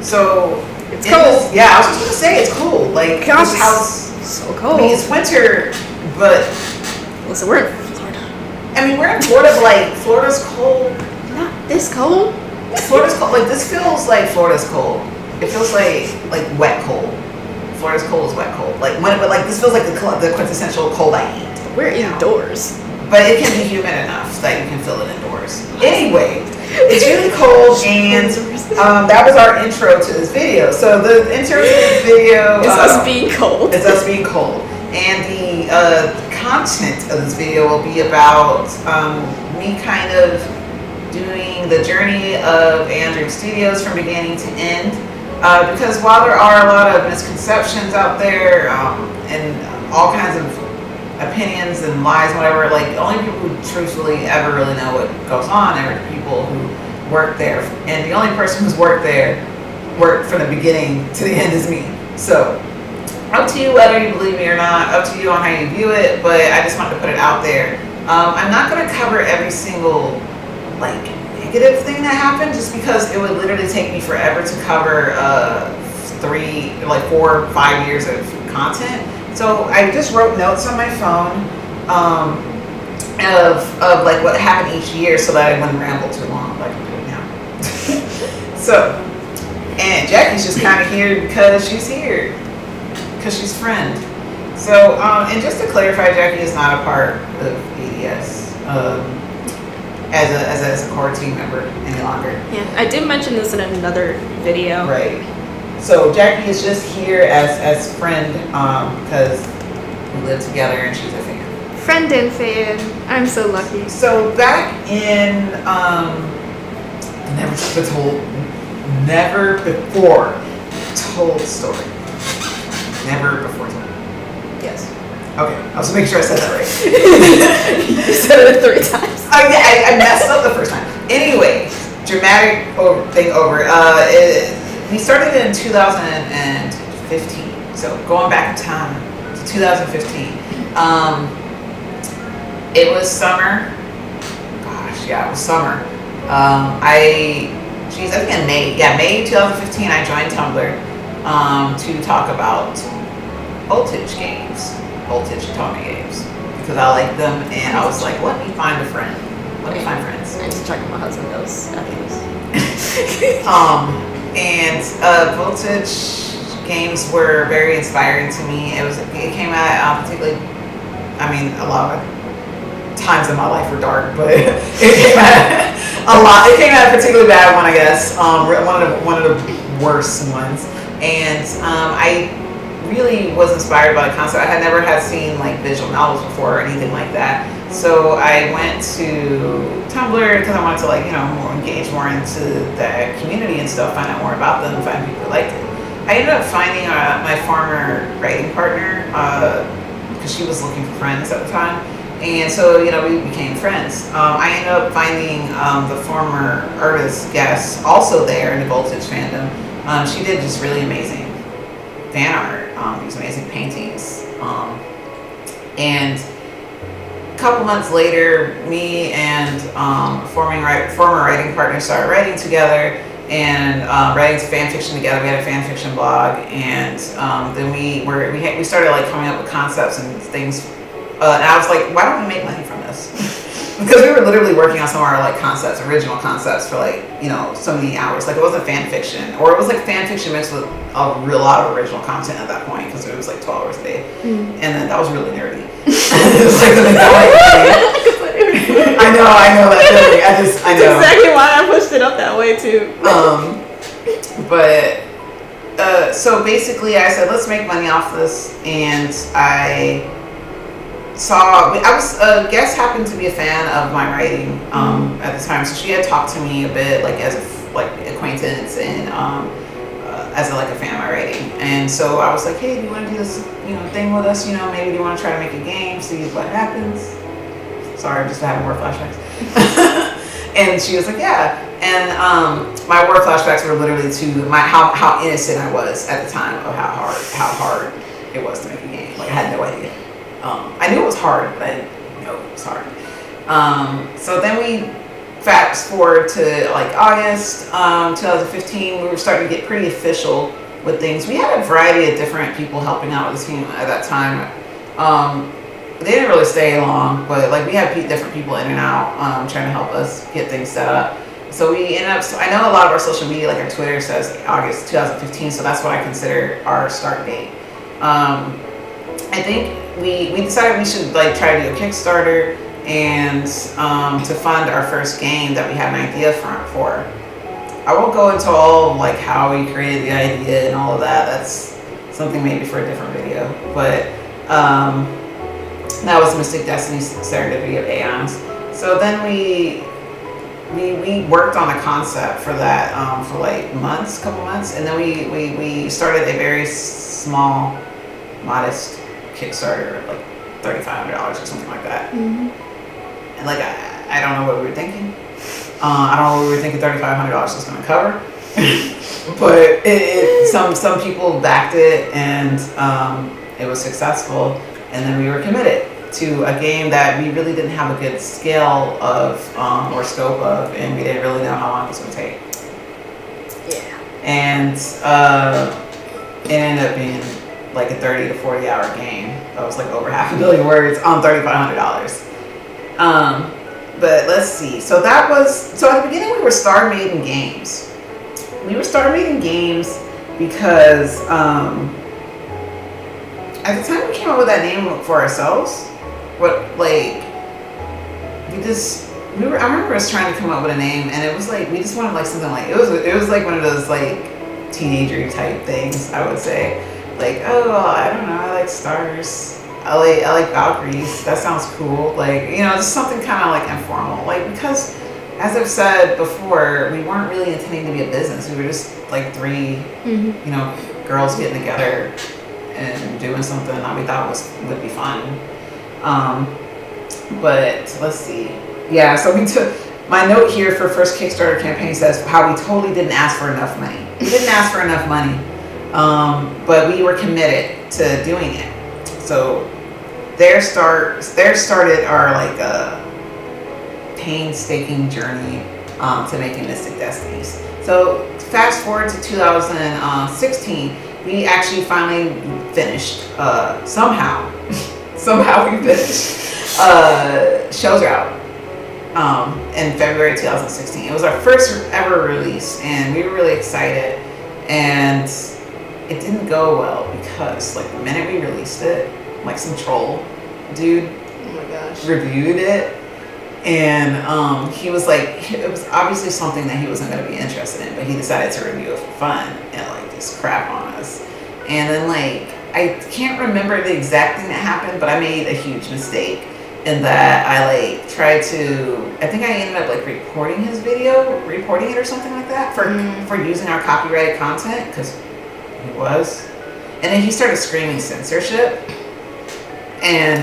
So it's cold. Yeah, I was just gonna say it's cold. Like this house, so cold. I mean, it's winter, but listen, we're in Florida. I mean, we're in Florida, but like Florida's cold. Not this cold. Florida's cold. Like this feels like Florida's cold. It feels like wet cold. Florida's cold is wet cold. Like when, but like this feels like the quintessential cold I hate. We're indoors. But it can be humid enough that you can feel it indoors. Anyway, it's really cold, and that was our intro to this video. So the intro to this video is us being cold. It's us being cold, and the content of this video will be about me kind of doing the journey of Aeon Studios from beginning to end. Because while there are a lot of misconceptions out there and all kinds of opinions and lies, whatever, like the only people who truthfully ever really know what goes on are the people who work there, and the only person who's worked from the beginning to the end is me. So up to you whether you believe me or not, up to you on how you view it, but I just wanted to put it out there. I'm not going to cover every single like negative thing that happened, just because it would literally take me forever to cover 4 or 5 years of content. So I just wrote notes on my phone of like what happened each year, so that I wouldn't ramble too long like I'm doing now. So, and Jackie's just kind of here because she's here, because she's friend. So, and just to clarify, Jackie is not a part of ADS as a core team member any longer. Yeah, I did mention this in another video. Right. So Jackie is just here as friend because we live together and she's a fan. Friend and fan. I'm so lucky. So back in never before told story. Never before told. Yes. Okay, I was making sure I said that right. You said it 3 times. Oh yeah, I messed up the first time. Anyway, dramatic thing over. We started in 2015, so going back in time to 2015. It was summer. Gosh, yeah, it was summer. I think in May 2015, I joined Tumblr to talk about voltage Atome games, because I like them, and I was like, let me find a friend. Let me find friends. I need to check what my husband does after this. And voltage games were very inspiring to me. It came out particularly. I mean, a lot of times in my life were dark, but it came out a lot. It came out a particularly bad one, I guess. One of the worst ones, and I really was inspired by the concept. I had seen like visual novels before or anything like that. So I went to Tumblr because I wanted to engage more into the community and stuff, find out more about them, find people who liked it. I ended up finding my former writing partner because she was looking for friends at the time, and so we became friends. I ended up finding the former artist guest also there in the Voltage fandom. She did just really amazing fan art, these amazing paintings, and a couple months later, me and former writing partner started writing together and writing fan fiction together. We had a fan fiction blog, and then we started like coming up with concepts and things. And I was like, why don't we make money from this? Because we were literally working on some of our like original concepts for like so many hours. Like it wasn't fan fiction, or it was like fan fiction mixed with a lot of original content at that point, because it was like 12 hours a day, and then that was really nerdy. It was like the I know that feeling. I know. That's exactly why I pushed it up that way too. But so basically, I said let's make money off this, and I was a guest happened to be a fan of my writing at the time, so she had talked to me a bit like as a acquaintance and as a fan of my writing, and so I was like, hey, do you want to do this thing with us? Maybe do you want to try to make a game, see what happens? Sorry, I'm just having more flashbacks. And she was like, yeah. And my word flashbacks were literally to how innocent I was at the time of how hard it was to make a game. Like I had no idea. I knew it was hard, but I didn't know it was hard. So then we fast forward to like August 2015, we were starting to get pretty official with things. We had a variety of different people helping out with the team at that time. They didn't really stay long, but like we had different people in and out trying to help us get things set up. So we ended up, I know a lot of our social media, like our Twitter says August 2015, so that's what I consider our start date. I think we decided we should like try to do a Kickstarter and to fund our first game that we had an idea for. I won't go into all like how we created the idea and all of that. That's something maybe for a different video. But that was Mystic Destiny's Serendipity of Aeons. So then we worked on a concept for that for like couple months, and then we started a very small, modest Kickstarter, like $3,500 or something like that. Mm-hmm. And like I don't know what we were thinking. I don't know what we were thinking $3,500 was going to cover, but some people backed it, and it was successful. And then we were committed to a game that we really didn't have a good scale of or scope of, and we didn't really know how long it was going to take. Yeah. And it ended up being like a 30 to 40 hour game that was like over 500 million words on $3,500. But let's see. So at the beginning we were Star Maiden Games. We were Star Maiden Games because at the time we came up with that name for ourselves. I remember us trying to come up with a name, and it was like we just wanted like something like it was like one of those like teenager type things, I would say. Like, oh, I don't know, I like stars. I like Valkyries. That sounds cool. Like, you know, just something kind of like informal. Like, because as I've said before, we weren't really intending to be a business. We were just like three, you know, girls getting together and doing something that we thought would be fun. But let's see. Yeah, so we took my note here for first Kickstarter campaign says how we totally didn't ask for enough money. We didn't ask for enough money, but we were committed to doing it. So there started our like painstaking journey to making Mystic Destinies. So fast forward to 2016, we actually finally finished somehow we finished. Shows are out in February 2016. It was our first ever release, and we were really excited. And it didn't go well because, like, the minute we released it, like some troll dude reviewed it, and he was like, it was obviously something that he wasn't going to be interested in, but he decided to review it for fun and like just crap on us. And then like I can't remember the exact thing that happened, but I made a huge mistake in that I like tried to, I think I ended up like reporting it or something like that for using our copyrighted content, because he was. And then he started screaming censorship. And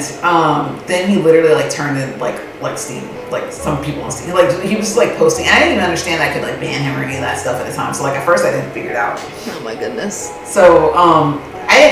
then he literally like turned in like Steam, like some people on Steam. Like he was like posting. I didn't even understand I could like ban him or any of that stuff at the time. So like at first I didn't figure it out. Oh my goodness. So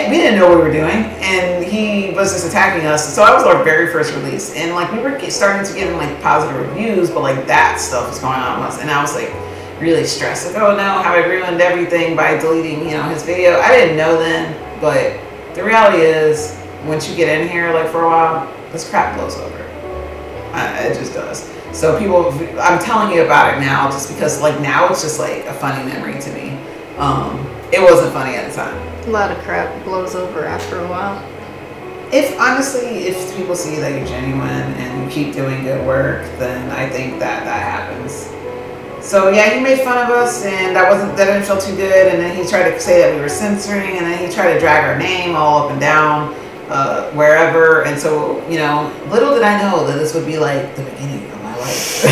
we didn't know what we were doing, and he was just attacking us. So that was our very first release, and like we were starting to get like positive reviews, but like that stuff was going on with us, and I was like really stressed. Like, oh no, how I ruined everything by deleting, you know, his video. I didn't know then, but the reality is, once you get in here like for a while, this crap blows over. It just does. So people, I'm telling you about it now just because like now it's just like a funny memory to me. It wasn't funny at the time. A lot of crap blows over after a while. If people see that you're genuine and you keep doing good work, then I think that happens. So yeah, he made fun of us, and that didn't feel too good. And then he tried to say that we were censoring, and then he tried to drag our name all up and down wherever. And so, you know, little did I know that this would be like the beginning of my life.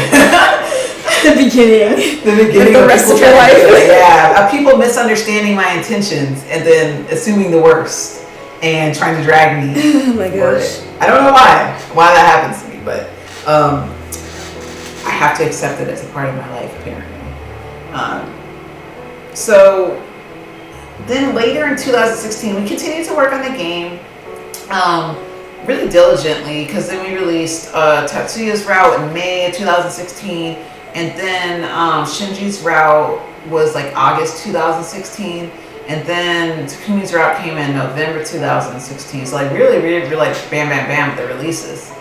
The beginning of the rest of your life. Yeah, people misunderstanding my intentions and then assuming the worst and trying to drag me. Oh my gosh. I don't know why that happens to me, but I have to accept it as a part of my life, apparently. So then later in 2016, we continued to work on the game really diligently, because then we released Tatsuya's Route in May of 2016. And then Shinji's route was like August 2016. And then Takumi's route came in November 2016. So like really like bam, bam, bam with the releases.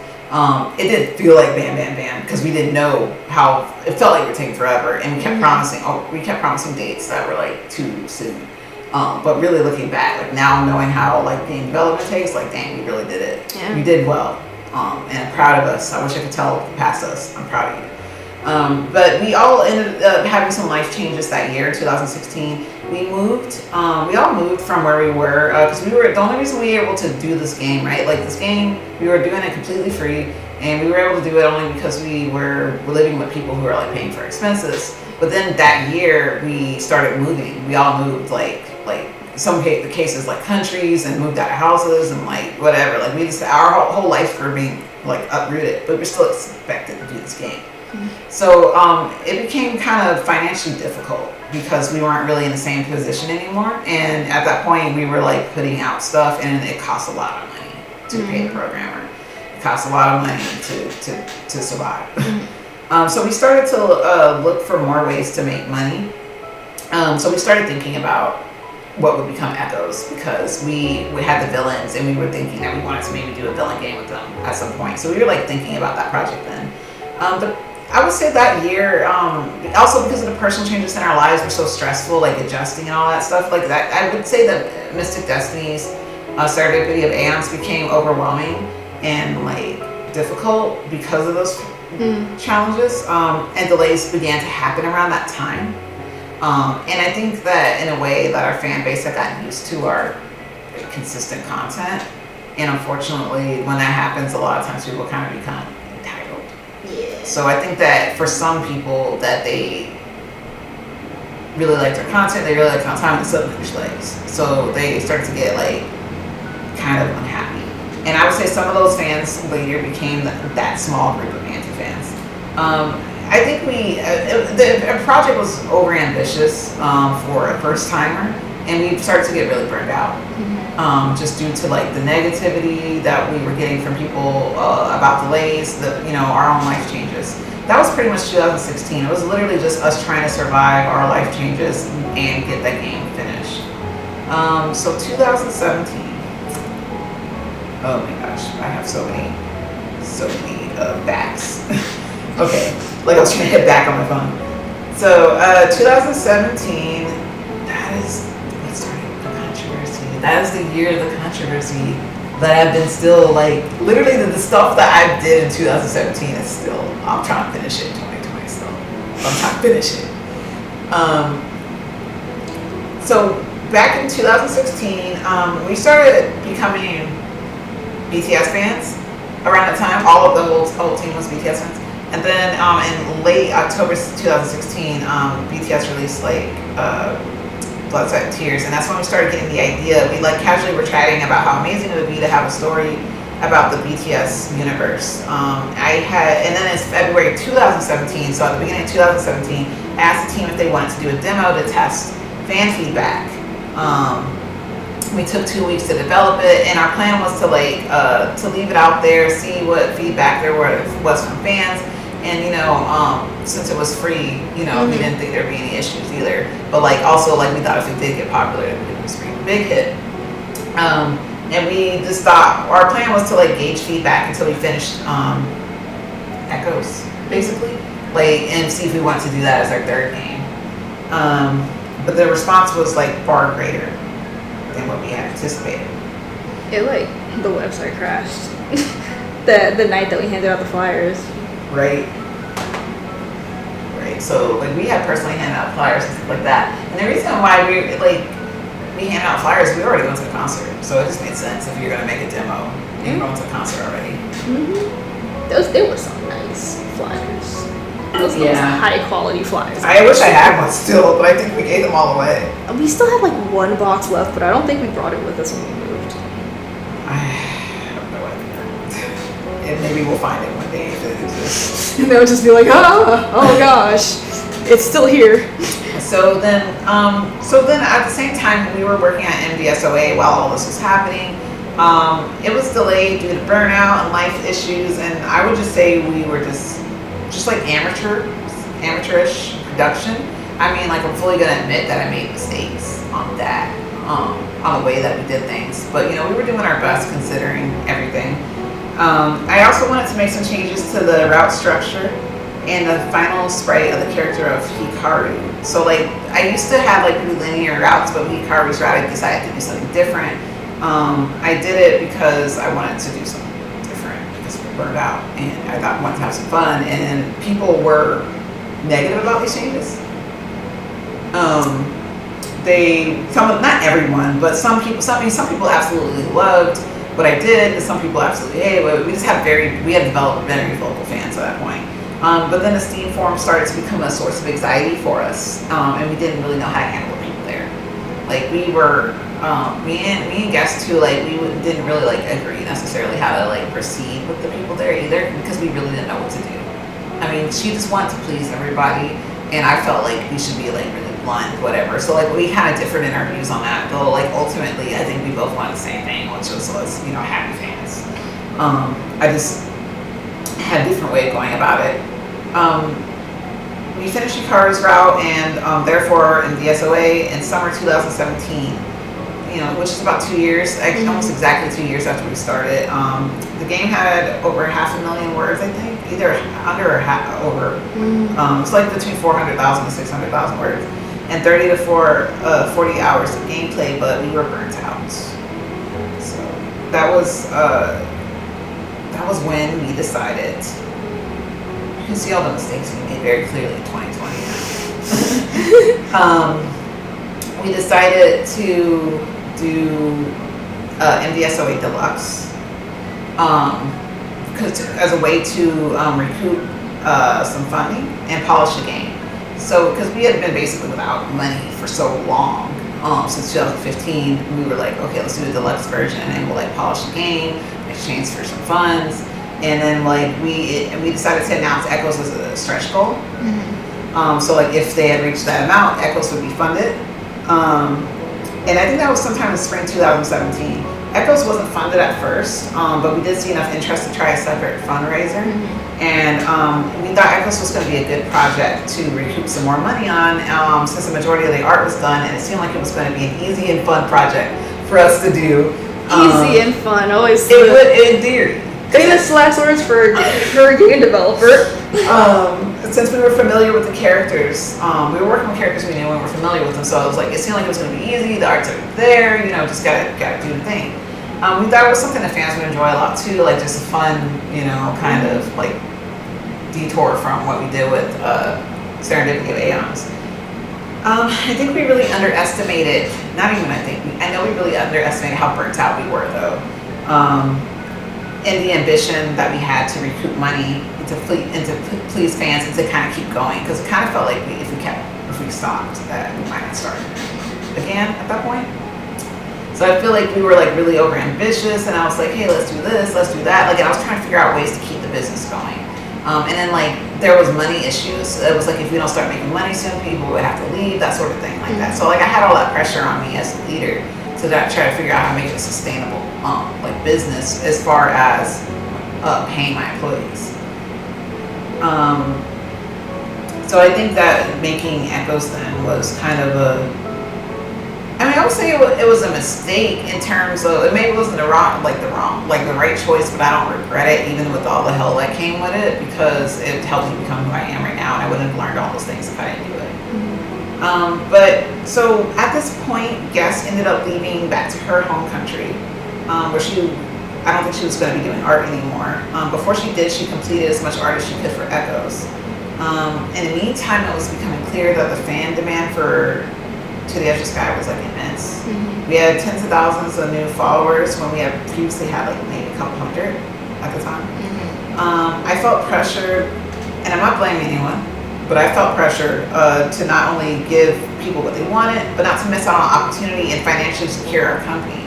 It didn't feel like bam, bam, bam because we didn't know how it felt like it would take forever, and we kept promising dates that were like too soon. But really looking back, like now knowing how like game development takes, like dang, we really did it. Yeah. We did well, and I'm proud of us. I wish I could tell past us. I'm proud of you. But we all ended up having some life changes that year, 2016. We moved. We all moved from where we were because we were the only reason we were able to do this game, right? Like this game, we were doing it completely free, and we were able to do it only because we were living with people who were like paying for expenses. But then that year, we started moving. We all moved like some cases like countries and moved out of houses and like whatever. Like we just our whole life were being like uprooted, but we're still expected to do this game. So it became kind of financially difficult because we weren't really in the same position anymore. And at that point, we were like putting out stuff, and it cost a lot of money to pay the programmer. It cost a lot of money to survive. So we started to look for more ways to make money. So we started thinking about what would become Echoes because we had the villains, and we were thinking that we wanted to maybe do a villain game with them at some point. So we were like thinking about that project then. I would say that year, also because of the personal changes in our lives were so stressful, like adjusting and all that stuff like that. I would say that Mystic Destiny's serendipity of Aeons became overwhelming and like difficult because of those challenges, and delays began to happen around that time. And I think that in a way that our fan base had gotten used to our consistent content, and unfortunately, when that happens, a lot of times people kind of become entitled. Yeah. So I think that for some people that they really like their content, they really like content, and suddenly finish legs. So they start to get like kind of unhappy. And I would say some of those fans later became that small group of anti-fans. I think the project was overambitious for a first timer, and we started to get really burned out. Just due to like the negativity that we were getting from people about delays, our own life changes. That was pretty much 2016. It was literally just us trying to survive our life changes and get that game finished. So 2017. Oh my gosh, I have so many backs. Okay, like I was trying to hit back on my phone. So 2017, that is what started the controversy. That is the year of the controversy that I've been still like, literally the stuff that I did in 2017 is still, I'm trying to finish it in 2020 still. I'm trying to finish it. So back in 2016, we started becoming BTS fans. Around that time, all of the whole team was BTS fans. And then in late October 2016, BTS released like Blood, Sweat, and Tears, and that's when we started getting the idea. We like casually were chatting about how amazing it would be to have a story about the BTS universe. And then it's February 2017, so at the beginning of 2017, I asked the team if they wanted to do a demo to test fan feedback. We took 2 weeks to develop it, and our plan was to to leave it out there, see what feedback there was from fans. And since it was free, we didn't think there'd be any issues either. But also we thought if it did get popular, it would be a big hit. And we just thought our plan was to gauge feedback until we finished Echoes, basically, and see if we wanted to do that as our third game. But the response was far greater than what we had anticipated. It the website crashed the night that we handed out the flyers. Right. So we had personally handed out flyers and stuff like that. And the reason why we hand out flyers, we already went to the concert, so it just made sense if you're gonna make a demo. You're going to the concert already. They were some nice flyers. Those high quality flyers. I wish I had one still, but I think we gave them all away. We still had one box left, but I don't think we brought it with us when we moved. I have no idea. And maybe we'll find it one day if it exists. And they'll just be like, oh gosh, it's still here. So then at the same time we were working at MDSOA while all this was happening. It was delayed due to burnout and life issues, and I would just say we were just like amateurs, amateurish production. I mean, like, I'm fully gonna admit that I made mistakes on that, on the way that we did things. But you know, we were doing our best considering everything. I also wanted to make some changes to the route structure and the final sprite of the character of Hikaru. So like, I used to have like linear routes, but with Hikaru's route, I decided to do something different. I did it because I wanted to do something different because we burned out, and I thought I wanted to have some fun. And people were negative about these changes. Not everyone, but some people absolutely loved what I did, and some people absolutely hated. We just had we had developed very vocal fans at that point. But then the Steam forum started to become a source of anxiety for us, and we didn't really know how to handle people there. Like we were, me and guests too, like we didn't really like agree necessarily how to like proceed with the people there either, because we really didn't know what to do. I mean, she just wanted to please everybody, and I felt like we should be like really blunt, whatever. So like we kind of differed in our views on that, though. Like ultimately, I think we both wanted the same thing, which was happy fans. I just had a different way of going about it. We finished Hikaru's route, and therefore in the SOA in summer 2017, which is about 2 years, actually almost exactly 2 years after we started. The game had over 500,000 words, I think, either under or over. It's like between 400,000 and 600,000 words, and 30 to 40 hours of gameplay, but we were burnt out. So that was when we decided. You can see all the mistakes we made very clearly in 2020. We decided to do MDSOA Deluxe because as a way to recoup some funding and polish the game. So because we had been basically without money for so long, since 2015, we were like, okay, let's do a deluxe version, and we'll like polish the game, exchange for some funds. And then like we decided to announce Echoes as a stretch goal. So like if they had reached that amount, Echoes would be funded. And I think that was sometime in spring 2017. Echoes wasn't funded at first, but we did see enough interest to try a separate fundraiser. And we thought Echoes was going to be a good project to recoup some more money on, since the majority of the art was done, and it seemed like it was going to be an easy and fun project for us to do. Easy and fun, always. It would, in theory. Famous last words for a game developer. Since we were familiar with the characters, we were working with characters we knew and we were familiar with them, so it was like, it seemed like it was going to be easy. The art's are there, just gotta do the thing. We thought it was something that fans would enjoy a lot too, like just a fun, kind of like detour from what we did with Serendipity of Aeons. I think we really underestimated. I know we really underestimated how burnt out we were though. And the ambition that we had to recoup money and to please fans and to kind of keep going, because it kind of felt like if we stopped, that we might not start again at that point. So I feel like we were like really over ambitious, and I was like, hey, let's do this, let's do that. Like I was trying to figure out ways to keep the business going. And then like there was money issues. It was like if we don't start making money soon, people would have to leave, that sort of thing like that. So like I had all that pressure on me as a leader to try to figure out how to make it a sustainable business as far as paying my employees. So I think that making Echoes then was kind of I would say it was a mistake in terms of, it maybe wasn't the right choice, but I don't regret it, even with all the hell that came with it, because it helped me become who I am right now, and I wouldn't have learned all those things if I didn't do it. But so at this point, Guess ended up leaving back to her home country, where I don't think she was going to be doing art anymore. Before she did, she completed as much art as she could for Echoes. In the meantime, it was becoming clear that the fan demand for To the Edge of the Sky was like immense. We had tens of thousands of new followers when we had previously had like maybe a couple hundred at the time. I felt pressured, and I'm not blaming anyone, but I felt pressure to not only give people what they wanted, but not to miss out on opportunity and financially secure our company.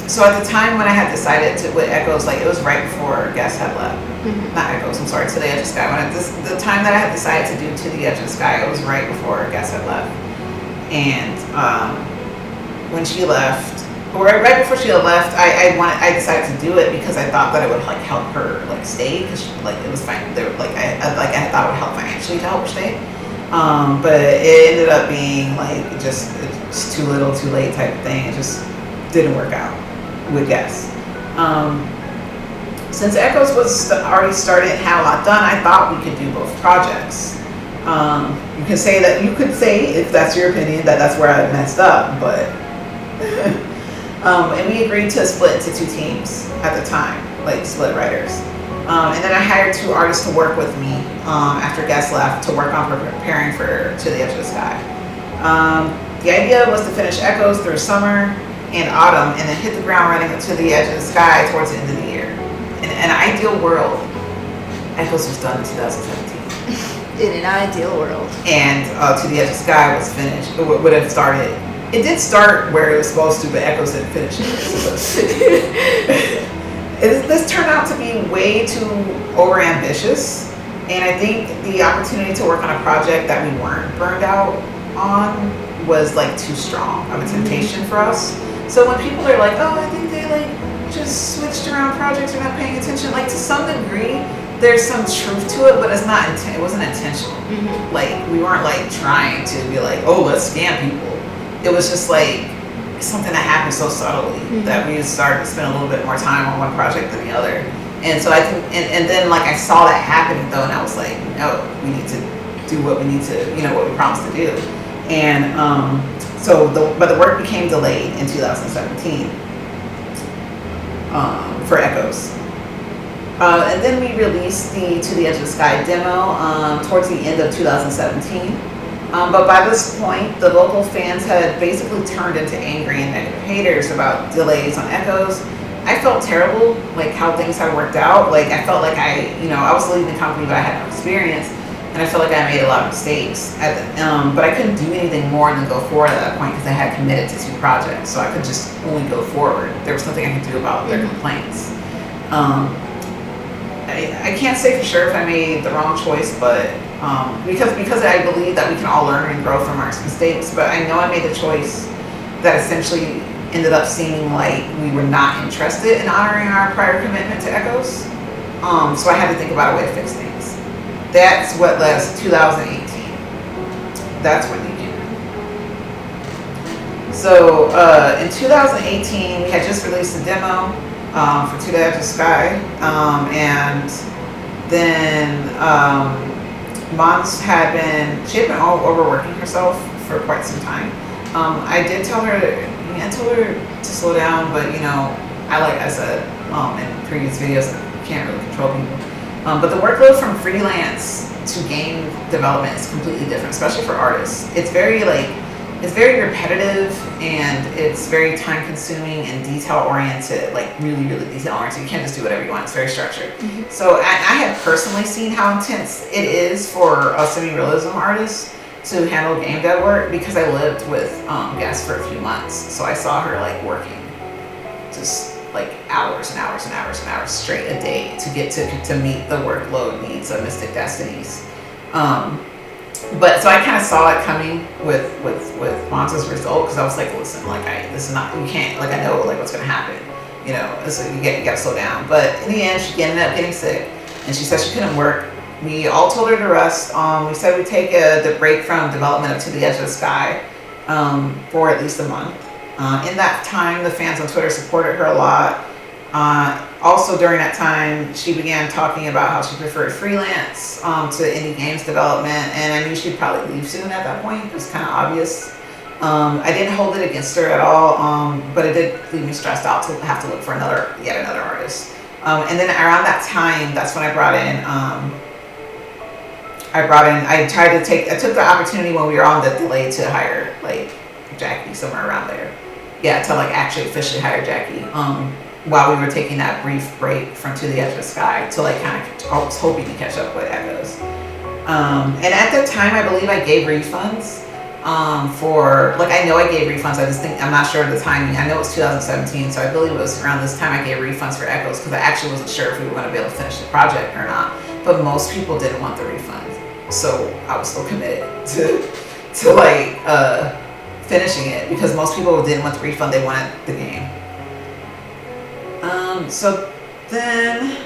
So at the time when I had decided to with Echoes, like it was right before Guess had left. Not Echoes, I'm sorry, To the Edge of the Sky. The time that I had decided to do To the Edge of the Sky, it was right before Guess had left. And when she left, right before she had left, I decided to do it because I thought that it would like help her like stay, because like it was fine. They were like I thought it would help financially to help her stay. But it ended up being like just too little, too late type of thing. It just didn't work out with Guess. Since Echoes was already started and had a lot done, I thought we could do both projects. You could say, if that's your opinion, that that's where I messed up, but and we agreed to split into 2 teams at the time, like split writers. And then I hired 2 artists to work with me after Guest left to work on preparing for To the Edge of the Sky. The idea was to finish Echoes through summer and autumn, and then hit the ground running To the Edge of the Sky towards the end of the year. In an ideal world, Echoes was done in 2017. In an ideal world. And To the Edge of the Sky was finished. It would have started. It did start where it was supposed to, but Echoes didn't finish it. This turned out to be way too overambitious, and I think the opportunity to work on a project that we weren't burned out on was like too strong of a temptation for us. So when people are like, "Oh, I think they like just switched around projects, or not paying attention," like to some degree, there's some truth to it, but it's not. It wasn't intentional. Like we weren't like trying to be like, "Oh, let's scam people." It was just like something that happened so subtly that we started to spend a little bit more time on one project than the other. And so I think, and then like I saw that happening though, and I was like, no, we need to do what we need to, what we promised to do. And but the work became delayed in 2017 for Echoes. And then we released the To the Edge of the Sky demo towards the end of 2017. But by this point, the local fans had basically turned into angry and negative haters about delays on Echoes. I felt terrible, like how things had worked out. Like I felt like I was leaving the company, but I had no experience, and I felt like I made a lot of mistakes. But I couldn't do anything more than go forward at that point because I had committed to 2 projects, so I could just only go forward. There was nothing I could do about their complaints. I can't say for sure if I made the wrong choice, but because I believe that we can all learn and grow from our mistakes. But I know I made the choice that essentially ended up seeming like we were not interested in honoring our prior commitment to Echoes. So I had to think about a way to fix things. That's what led us to 2018. That's when you came. So in 2018, we had just released a demo for To the Edge of the Sky, and then Mons had been overworking herself for quite some time. I did tell her, to slow down, but I said in previous videos, I can't really control people. But the workload from freelance to game development is completely different, especially for artists. It's very repetitive, and it's very time consuming and detail oriented, like really, really detail oriented. You can't just do whatever you want. It's very structured. So I have personally seen how intense it is for a semi-realism artist to handle game dev work, because I lived with Guess for a few months. So I saw her like working just like hours and hours and hours and hours straight a day to get to meet the workload needs of Mystic Destinies. But so I kind of saw it coming with Monza's result, because I was like, listen, like this is not, you can't, like I know like what's gonna happen, so you gotta slow down. But in the end, she ended up getting sick, and she said she couldn't work. We all told her to rest. We said we'd take the break from development of To the Edge of the Sky for at least a month. In that time, the fans on Twitter supported her a lot. Also during that time, she began talking about how she preferred freelance to indie games development, and I knew she'd probably leave soon at that point. It was kind of obvious. I didn't hold it against her at all, but it did leave me stressed out to have to look for yet another artist. And then around that time, that's when I took the opportunity when we were on the delay to hire like Jackie, somewhere around there. Yeah, to like actually officially hire Jackie. While we were taking that brief break from To the Edge of the Sky to like kind of, I was hoping to catch up with Echoes. And at the time, I believe I gave refunds I know I gave refunds. I'm not sure of the timing. I know it was 2017, so I believe it was around this time I gave refunds for Echoes, because I actually wasn't sure if we were going to be able to finish the project or not. But most people didn't want the refund, so I was still committed to finishing it because most people didn't want the refund, they wanted the game. So then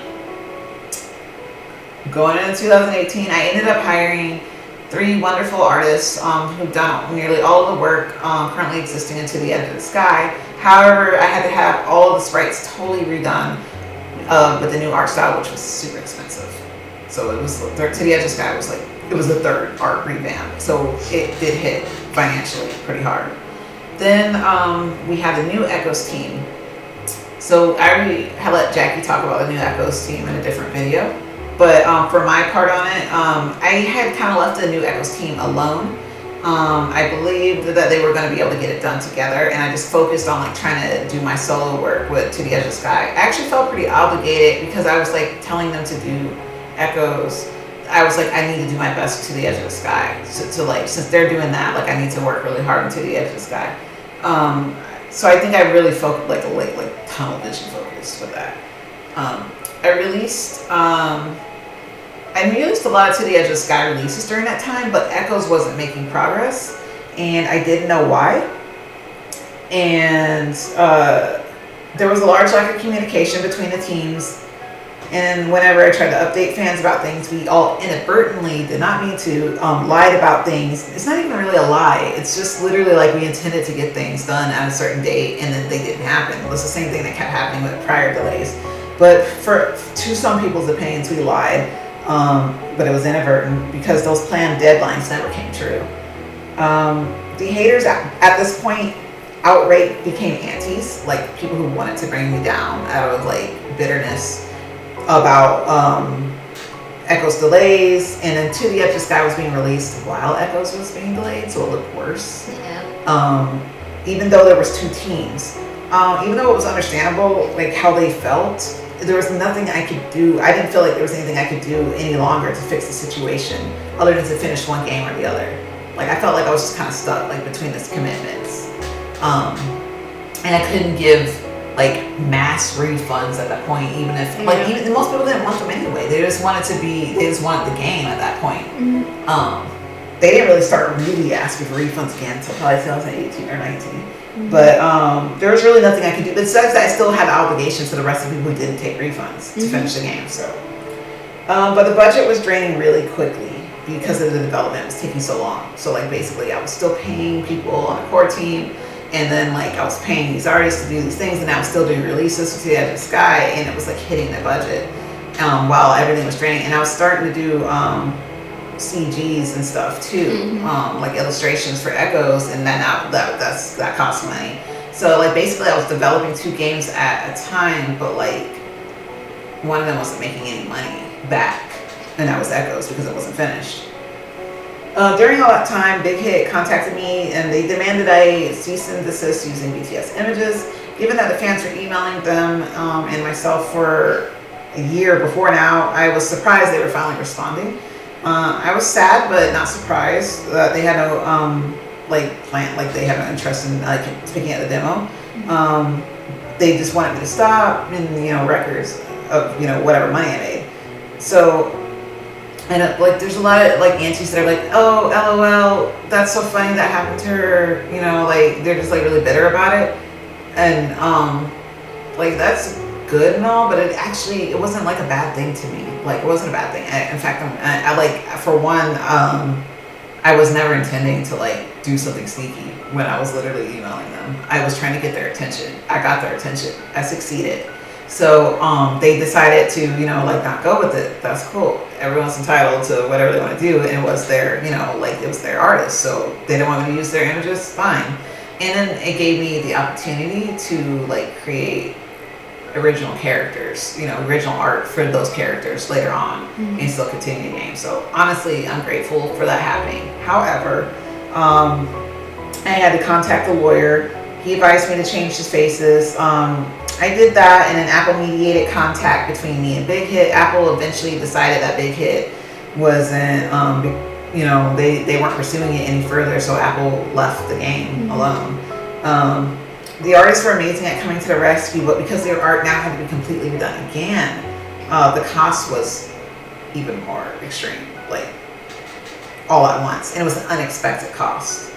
going into 2018, I ended up hiring 3 wonderful artists who've done nearly all of the work currently existing in To the Edge of the Sky. However, I had to have all of the sprites totally redone with the new art style, which was super expensive. So it was To the Edge of the Sky was like, it was the 3rd art revamp, so it did hit financially pretty hard. Then we had the new Echoes team. So I already had let Jackie talk about the new Echoes team in a different video, but for my part on it, I had kind of left the new Echoes team alone. I believed that they were going to be able to get it done together, and I just focused on like trying to do my solo work with To the Edge of the Sky. I actually felt pretty obligated because I was like telling them to do Echoes. I was like, I need to do my best To the Edge of the Sky. So like, since they're doing that, like I need to work really hard on To the Edge of the Sky. So I think I really focused like tunnel vision focused with that. I released a lot of To the Edge of the Sky releases during that time, but Echoes wasn't making progress, and I didn't know why. And there was a large lack of communication between the teams. And whenever I tried to update fans about things, we all inadvertently, did not mean to, lied about things. It's not even really a lie. It's just literally like we intended to get things done at a certain date and then they didn't happen. It was the same thing that kept happening with prior delays. But to some people's opinions, we lied, but it was inadvertent because those planned deadlines never came true. The haters at this point outright became antis, like people who wanted to bring me down out of like bitterness about Echoes delays, and then To the Edge of the Sky was being released while Echoes was being delayed, so it looked worse. Yeah. Even though there was 2 teams, even though it was understandable like how they felt, there was nothing I could do. I didn't feel like there was anything I could do any longer to fix the situation other than to finish one game or the other. Like I felt like I was just kind of stuck like between these commitments, and I couldn't give like mass refunds at that point, even if like even most people didn't want them anyway. They just wanted the game at that point. They didn't really start really asking for refunds again until probably 2018 or 19. But there was really nothing I could do. Besides, I still had obligations to the rest of the people who didn't take refunds to finish the game. So, but the budget was draining really quickly because of the development was taking so long. So like basically, I was still paying people on the core team. And then like I was paying these artists to do these things, and I was still doing releases with To the Edge of the Sky, and it was like hitting the budget while everything was draining. And I was starting to do CGs and stuff too, like illustrations for Echoes, and then that cost money. So like basically I was developing 2 games at a time, but like one of them wasn't making any money back, and that was Echoes because it wasn't finished. During all that time, Big Hit contacted me and they demanded I cease and desist using BTS images. Given that the fans were emailing them and myself for a year before now, I was surprised they were finally responding. I was sad but not surprised that they had no plan, like they had no interest in like picking at the demo. They just wanted me to stop and records of whatever money I made. So. And like, there's a lot of like aunties that are like, oh, LOL, that's so funny that happened to her. Like they're just like really bitter about it, and like that's good and all, but it wasn't like a bad thing to me. Like it wasn't a bad thing. In fact, I like for one, I was never intending to like do something sneaky when I was literally emailing them. I was trying to get their attention. I got their attention. I succeeded. So they decided to, like not go with it. That's cool. Everyone's entitled to whatever they want to do, and it was their, it was their artist. So they didn't want me to use their images, fine. And then it gave me the opportunity to like create original characters, original art for those characters later on, and still continue the game. So honestly, I'm grateful for that happening. However, I had to contact the lawyer. He advised me to change his faces. I did that, and an Apple mediated contact between me and Big Hit. Apple eventually decided that Big Hit wasn't, they weren't pursuing it any further, so Apple left the game alone. The artists were amazing at coming to the rescue, but because their art now had to be completely redone again, the cost was even more extreme, like all at once, and it was an unexpected cost.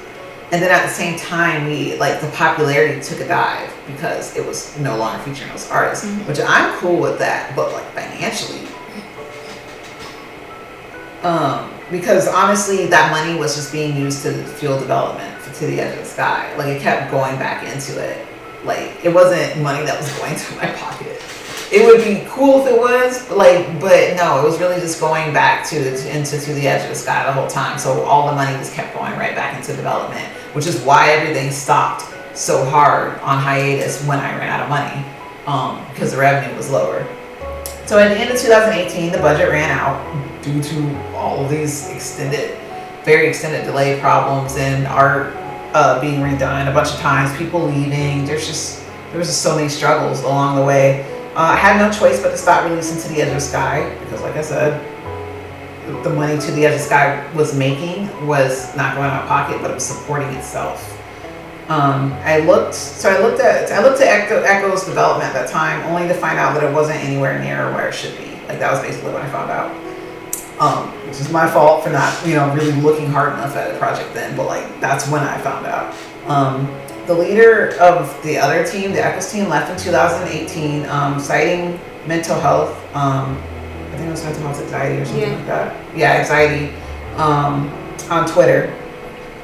And then at the same time, we like the popularity took a dive because it was no longer featuring those artists, which I'm cool with that. But like financially, because honestly, that money was just being used to fuel development for To the Edge of the Sky. Like it kept going back into it. Like it wasn't money that was going to my pocket. It would be cool if it was, but no, it was really just going back into To the Edge of the Sky the whole time. So all the money just kept going right back into development, which is why everything stopped so hard on hiatus when I ran out of money, because the revenue was lower. So at the end of 2018, the budget ran out due to all of these very extended delay problems and art being redone a bunch of times, people leaving. There was just so many struggles along the way. I had no choice but to stop releasing To the Edge of the Sky because, like I said, the money To the Edge of the Sky was making was not going out of pocket, but it was supporting itself. I looked at Echo's development at that time, only to find out that it wasn't anywhere near where it should be. Like that was basically what I found out. Which is my fault for not, really looking hard enough at the project then. But like that's when I found out. The leader of the other team, the Echoes team, left in 2018, citing mental health. I think it was mental health anxiety or something like that. Yeah, anxiety. On Twitter,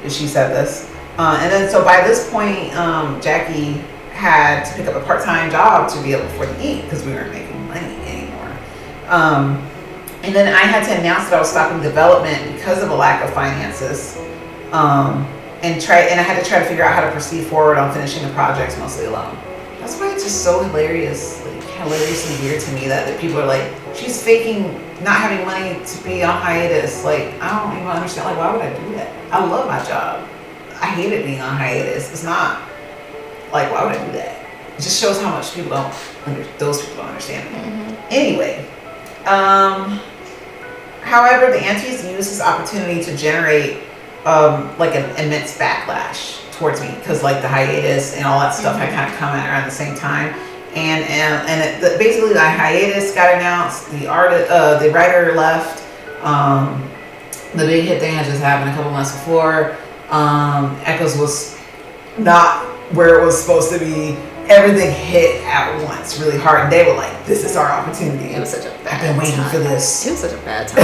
she said this. And then so by this point, Jackie had to pick up a part-time job to be able to afford to eat because we weren't making money anymore. And then I had to announce that I was stopping development because of a lack of finances. And I had to try to figure out how to proceed forward on finishing the projects mostly alone. That's why it's just so hilariously weird to me that people are like, she's faking not having money to be on hiatus. Like, I don't even understand. Like, why would I do that? I love my job. I hated being on hiatus. It's not like, why would I do that? It just shows how much those people don't understand me. Anyway, however, the Antis used this opportunity to generate like an immense backlash towards me because like the hiatus and all that stuff had kind of come out around the same time, and basically the hiatus got announced. The writer left. The big hit thing had just happened a couple months before. Echoes was not where it was supposed to be. Everything hit at once really hard, and they were like, "This is our opportunity." It was such a bad I've been waiting for this. It was such a bad time.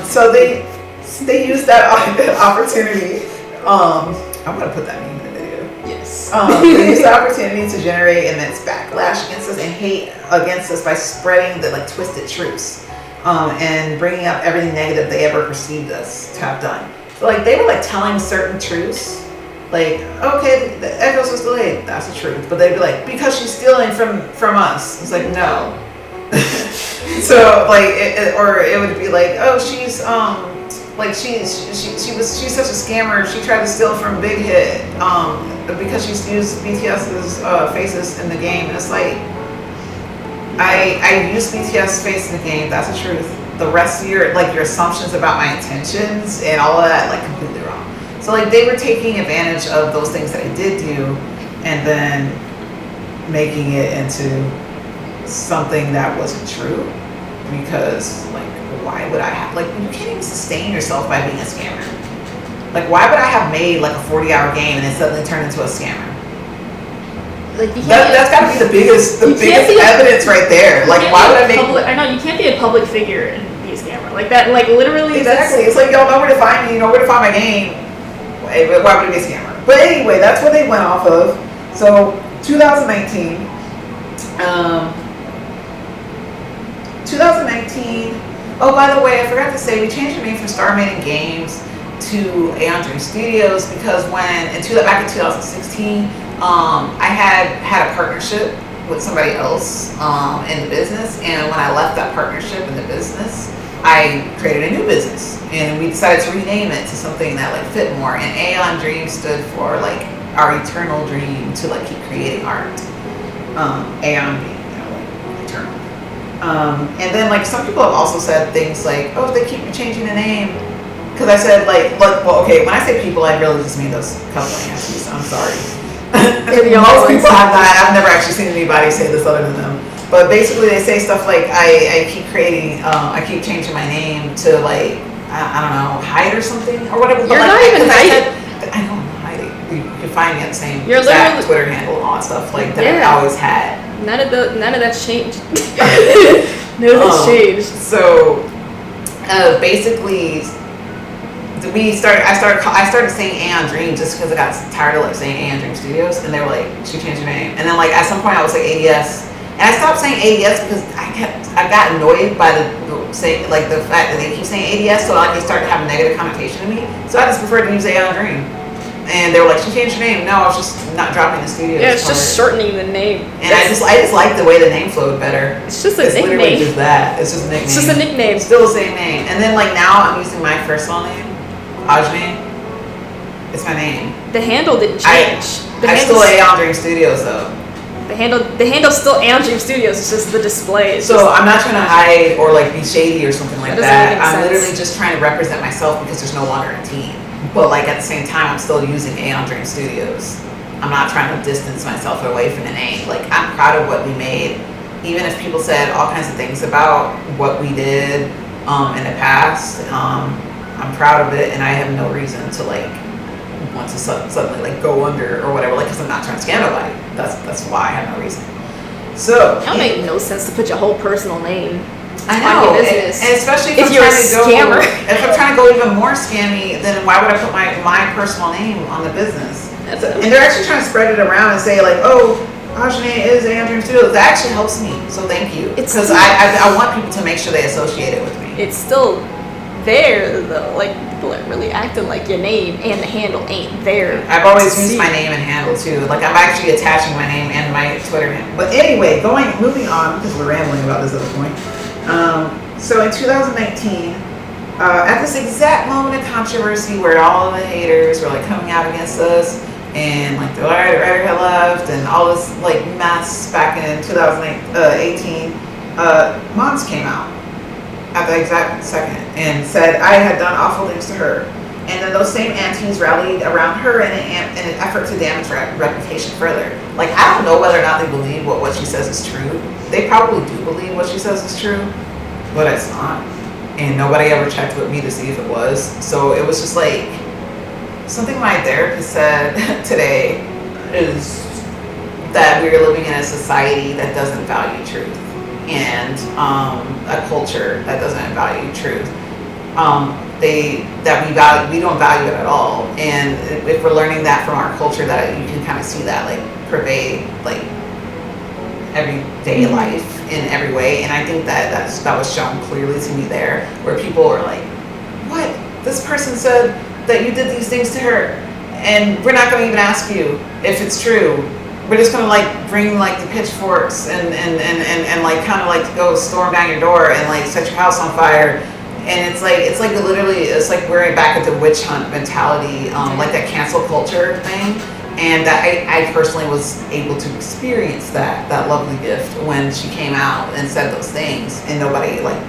So they used that opportunity. I'm gonna put that meme in the video. Yes. They used the opportunity to generate immense backlash against us and hate against us by spreading the like twisted truths, and bringing up everything negative they ever perceived us to have done. So like they were like telling certain truths. Like, okay, the Echoes was delayed. That's the truth. But they'd be like, because she's stealing from us. It's like, no. So like, it would be like, oh, she's she's such a scammer. She tried to steal from Big Hit because she's used BTS's faces in the game. And it's like, I used BTS face in the game. That's the truth. The rest of your assumptions about my intentions and all of that, like completely wrong. So like they were taking advantage of those things that I did do and then making it into something that wasn't true, because like why would I have, like, you can't even sustain yourself by being a scammer. Like why would I have made like a 40-hour game and then suddenly turn into a scammer? Like that's got to be the biggest evidence right there. Like why would I make I know you can't be a public figure and be a scammer like that. Like literally, exactly. It's like y'all know where to find me. You know where to find my game. Why would it be a scammer? But anyway, that's what they went off of. So 2019. Oh, by the way, I forgot to say we changed the name from Star Maiden Games to Aeon Dream Studios because back in 2016, I had a partnership with somebody else in the business, and when I left that partnership in the business, I created a new business, and we decided to rename it to something that like fit more. And Aeon Dream stood for like our eternal dream to like keep creating art. Aeon being like eternal. And then like some people have also said things like, oh, they keep changing the name. Because I said well, okay, when I say people, I really just mean those couple of Nancy's. I'm sorry. Most people have not. I've never actually seen anybody say this other than them. But basically, they say stuff like, I keep creating, I keep changing my name to like, I don't know, hide or something or whatever. You're not even hiding. I know I'm hiding. You can find me at the same You're exact Twitter handle and all that stuff like that I always had. None of that's changed. None of that's changed. So basically, I started saying Aeon Dream just because I got tired of like saying Aeon Dream Studios, and they were like, she changed her name, and then like at some point I was like ADS, and I stopped saying ADS because I got annoyed by the fact that they keep saying ADS, so like they started having negative connotation to me, so I just preferred to use Aeon Dream. And they were like, she changed her name. No, I was just not dropping the studio. Yeah, it's just shortening the name. And I just like the way the name flowed better. It's just a nickname. Literally just that. It's just a nickname. It's just a nickname. Still the same name. And then like now I'm using my personal name, Ajme. It's my name. The handle didn't change. I still Aeon Dream Studios though. The handle's still Aeon Dream Studios. It's just the display. So I'm not trying to hide or like be shady or something like that. I'm sense. literally just trying to represent myself because there's no longer a team. But like at the same time, I'm still using Aeon Dream Studios. I'm not trying to distance myself away from the name. Like I'm proud of what we made, even if people said all kinds of things about what we did in the past. I'm proud of it, and I have no reason to like want to suddenly like go under or whatever. Like because I'm not trying to scam nobody. That's why I have no reason. So that make no sense to put your whole personal name. I know, and especially if you're a scammer. If I'm trying to go even more scammy, then why would I put my personal name on the business? And they're actually trying to spread it around and say like, oh, Ajane is Aeon Dream Studios. That actually helps me, so thank you. Because I want people to make sure they associate it with me. It's still there though. Like people are really acting like your name and the handle ain't there. I've always used my name and handle too. Like I'm actually attaching my name and my Twitter handle. But anyway, moving on because we're rambling about this other point. So in 2019, at this exact moment of controversy where all of the haters were like coming out against us and like the writer had left and all this like mess back in 2018, Mons came out at the exact second and said I had done awful things to her. And then those same aunties rallied around her in an effort to damage her reputation further. Like, I don't know whether or not they believe what she says is true. They probably do believe what she says is true, but it's not. And nobody ever checked with me to see if it was. So it was just like, something my therapist said today is that we're living in a society that doesn't value truth and a culture that doesn't value truth. We don't value it at all, and if we're learning that from our culture, that you can kind of see that like pervade like everyday life in every way. And I think that was shown clearly to me there, where people were like, what, this person said that you did these things to her, and we're not going to even ask you if it's true. We're just gonna like bring like the pitchforks and like kind of like go storm down your door and like set your house on fire. And it's like literally, it's like we're back at the witch hunt mentality, like that cancel culture thing. And that I personally was able to experience that lovely gift when she came out and said those things, and nobody like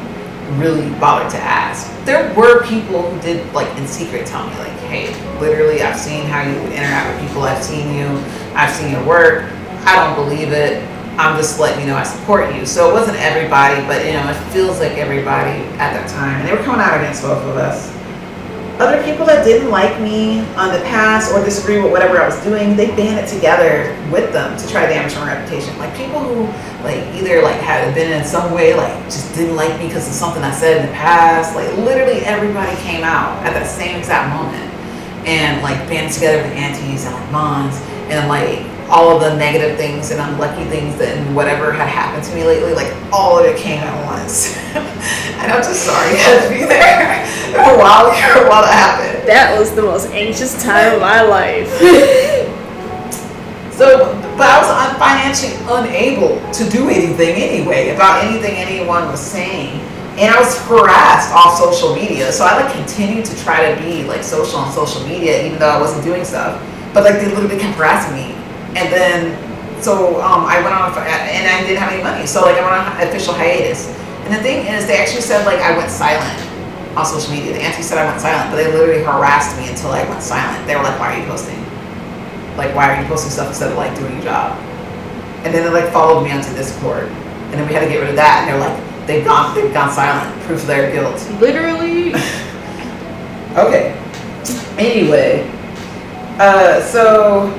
really bothered to ask. There were people who did like in secret tell me like, hey, literally I've seen how you interact with people, I've seen your work, I don't believe it, I'm just letting you know I support you. So it wasn't everybody, but you know, it feels like everybody at that time. And they were coming out against both of us. Other people that didn't like me on the past or disagree with whatever I was doing, they banded together with them to try to damage my reputation. Like people who like either like had been in some way like just didn't like me because of something I said in the past. Like literally everybody came out at that same exact moment and like banded together with aunties and like moms and like all of the negative things and unlucky things that and whatever had happened to me lately, like all of it came at once. And I'm just sorry you had to be there for a while that happened. That was the most anxious time of my life. So, but I was financially unable to do anything anyway about anything anyone was saying. And I was harassed off social media. So I like continued to try to be like social on social media even though I wasn't doing stuff. But like they literally kept harassing me. And then, so I went on, and I didn't have any money. So like I went on official hiatus. And the thing is, they actually said like I went silent on social media. The auntie said I went silent, but they literally harassed me until I went silent. They were like, why are you posting? Like, why are you posting stuff instead of like doing your job? And then they like followed me onto Discord. And then we had to get rid of that. And they're like, they've gone silent. Proof of their guilt. Literally, Okay. Anyway, so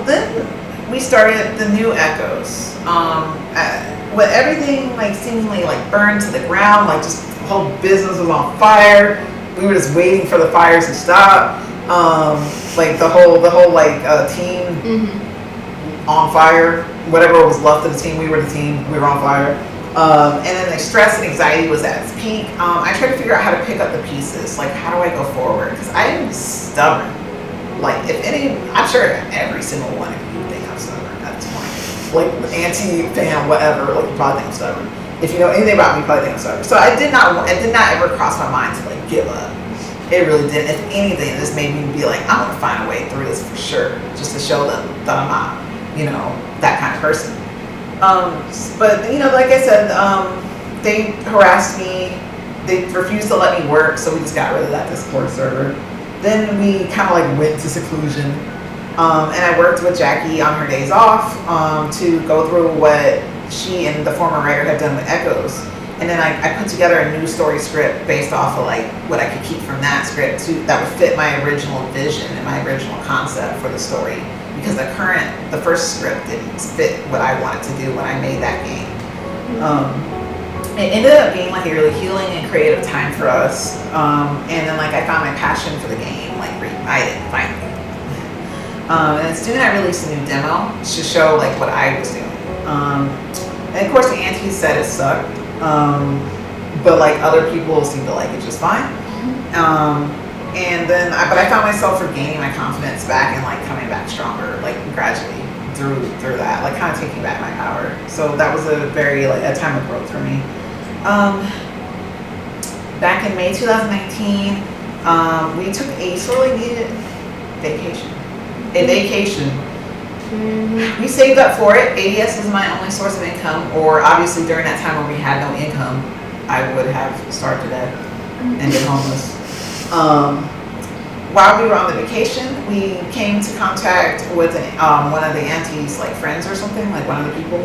then we started the new Echoes. With everything like seemingly like burned to the ground, like just the whole business was on fire. We were just waiting for the fires to stop. Like the whole like team on fire. Whatever was left of the team, we were the team. We were on fire. And then the stress and anxiety was at its peak. I tried to figure out how to pick up the pieces. Like, how do I go forward? Because I am stubborn. Like, if any, I'm sure every single one of you think I'm stubborn at this point. Like, anti-fan, whatever, like, you probably think I'm stubborn. If you know anything about me, you probably think I'm stubborn. So it did not ever cross my mind to, like, give up. It really didn't. If anything, this made me be like, I'm going to find a way through this for sure. Just to show them that I'm not, that kind of person. But like I said, they harassed me. They refused to let me work, so we just got rid of that Discord server. Then we kind of like went to seclusion, and I worked with Jackie on her days off to go through what she and the former writer had done with Echoes. And then I put together a new story script based off of like what I could keep from that script that would fit my original vision and my original concept for the story. Because the first script didn't fit what I wanted to do when I made that game. It ended up being like a really healing and creative time for us. And then like I found my passion for the game like reignited finally. And soon I released a new demo to show like what I was doing. And of course the anti said it sucked. But like other people seemed to like it just fine. And then, but I found myself regaining my confidence back and like coming back stronger, like gradually through that, like kind of taking back my power. So that was a time of growth for me. Back in May 2019, we took a sorely needed vacation. We saved up for it. ADS is my only source of income, or obviously during that time when we had no income, I would have starved to death and been homeless. While we were on the vacation, we came to contact with one of the auntie's like friends or something, like one of the people.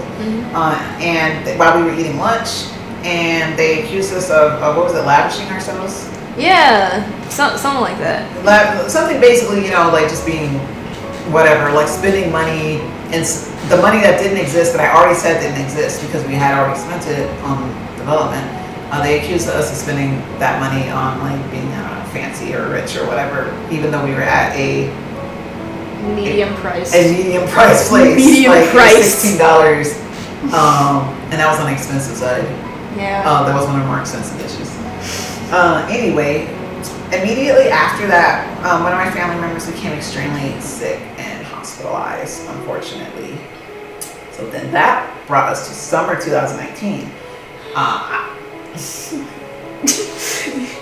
And while we were eating lunch, and they accused us of lavishing ourselves? Yeah, something like that. Something basically, like just being whatever, like spending money, and the money that didn't exist, that I already said didn't exist because we had already spent it on development. They accused us of spending that money on like being, I don't know, fancy or rich or whatever, even though we were at a medium price place. Medium like price. $16. And that was on the expensive side. Yeah. That was one of our more expensive dishes. Anyway, immediately after that, one of my family members became extremely sick and hospitalized, unfortunately. So then that brought us to summer 2019.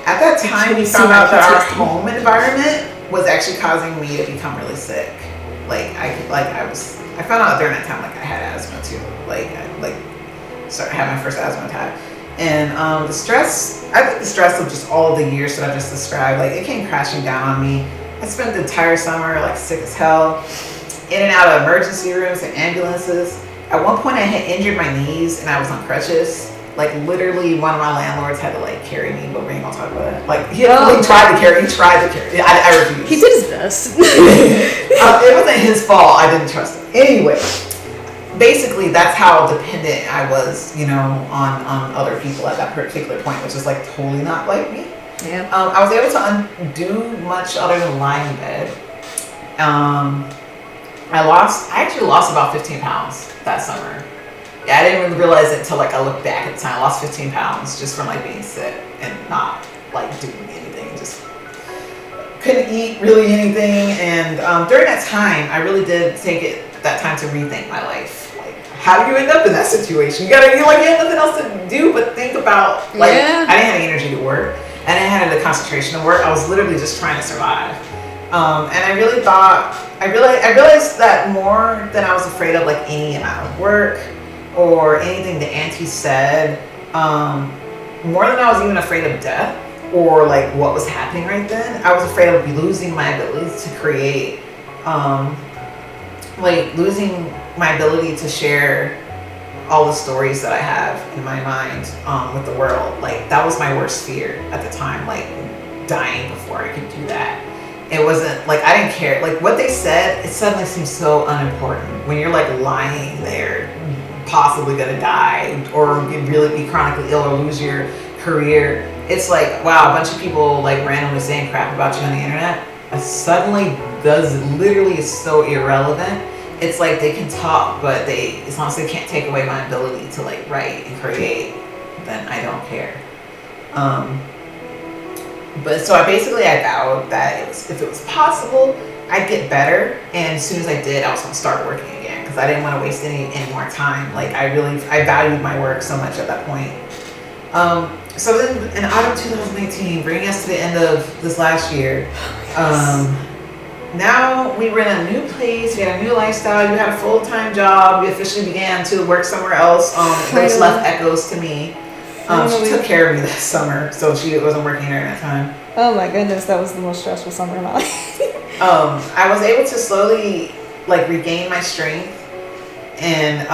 At that time, we found out that our home environment was actually causing me to become really sick. I found out during that time, like I had asthma too. I had my first asthma attack. And the stress of just all the years that I just described, like it came crashing down on me. I spent the entire summer like sick as hell, in and out of emergency rooms and ambulances. At one point I had injured my knees and I was on crutches. Like literally one of my landlords had to like carry me, but we ain't gonna talk about it. Like he tried to carry. I refused. He did his best. It wasn't his fault. I didn't trust him. Anyway, basically that's how dependent I was, on other people at that particular point, which is like totally not like me. Yeah. I was able to undo much other than lie in bed. I actually lost about 15 pounds that summer. Yeah, I didn't really realize it until like I looked back at the time. I lost 15 pounds just from like being sick and not like doing anything. Just couldn't eat really anything. And during that time, I really did take that time to rethink my life. Like, how do you end up in that situation? You had nothing else to do but think about. Like, yeah. I didn't have the energy to work. I didn't have the concentration to work. I was literally just trying to survive. And I really I realized that more than I was afraid of like any amount of work or anything the auntie said, more than I was even afraid of death or like what was happening right then, I was afraid of losing my ability to create, like losing my ability to share all the stories that I have in my mind with the world. Like that was my worst fear at the time, like dying before I could do that. It wasn't like I didn't care. Like what they said, it suddenly seems so unimportant when you're like lying there, possibly gonna die or really be chronically ill or lose your career. It's like, wow, a bunch of people like randomly saying crap about you on the internet. It suddenly literally is so irrelevant. It's like they can talk, but as long as they can't take away my ability to like write and create, then I don't care. But so I vowed that if it was possible, I'd get better. And as soon as I did, I was gonna start working again because I didn't want to waste any more time. Like I valued my work so much at that point. So then in autumn 2019, bringing us to the end of this last year, now we were in a new place, we had a new lifestyle, you had a full-time job, we officially began to work somewhere else. Those left echoes to me. She took care of me this summer, so she wasn't working during that time. Oh my goodness, that was the most stressful summer of my life. I was able to slowly like regain my strength and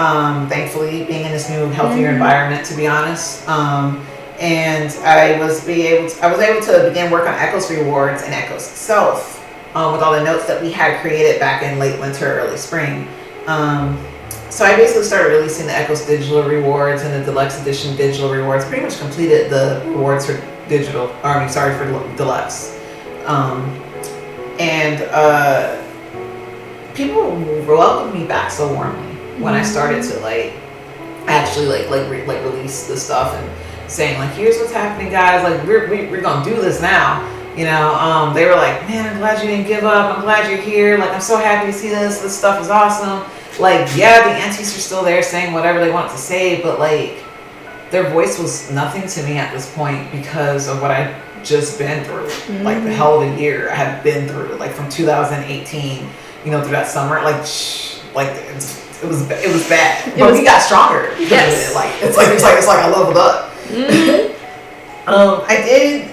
thankfully being in this new healthier environment, to be honest. And I was able to begin work on Echo's rewards and Echo's itself with all the notes that we had created back in late winter, early spring. So I basically started releasing the Echo's digital rewards and the deluxe edition digital rewards. Pretty much completed the rewards for for deluxe. People welcomed me back so warmly when I started to actually release the stuff and saying like, here's what's happening, guys. Like we're gonna do this now. You know, they were like, man, I'm glad you didn't give up. I'm glad you're here. Like I'm so happy to see this. This stuff is awesome. Like yeah, the aunties are still there saying whatever they want to say, but like their voice was nothing to me at this point because of what I just been through. Like the hell of a year I had been through. Like from 2018, you know, through that summer. It was bad. But we got stronger. Yes. It's like I leveled up. I did.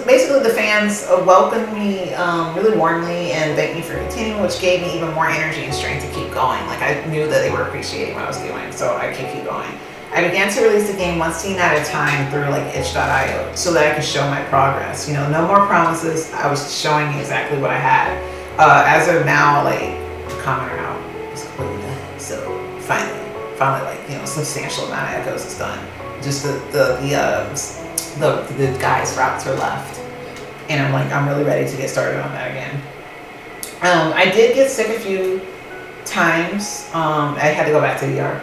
Basically the fans welcomed me really warmly and thanked me for continuing, which gave me even more energy and strength to keep going. Like I knew that they were appreciating what I was doing, so I could keep going. I began to release the game one scene at a time through like itch.io so that I could show my progress. You know, no more promises. I was showing exactly what I had. As of now, like the commenter out is completely done. So finally, like, you know, a substantial amount of echoes is done. Just the guys routes are left, and I'm really ready to get started on that again. I did get sick a few times. I had to go back to the ER.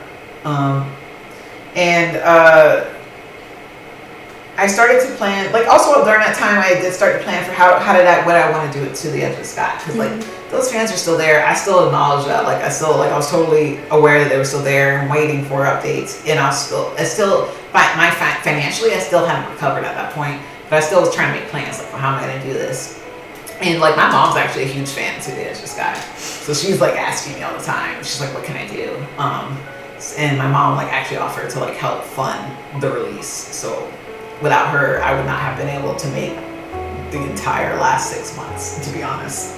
I started to plan, like also during that time I did start to plan for what I want to do to the Edge of the Sky, because like those fans are still there. I still acknowledge that, I was totally aware that they were still there and waiting for updates, and financially I still hadn't recovered at that point, but I still was trying to make plans like, how am I going to do this? And like my mom's actually a huge fan to the Edge of the Sky, so she's like asking me all the time. She's like, what can I do? And my mom like actually offered to like help fund the release. So without her, I would not have been able to make the entire last 6 months, to be honest.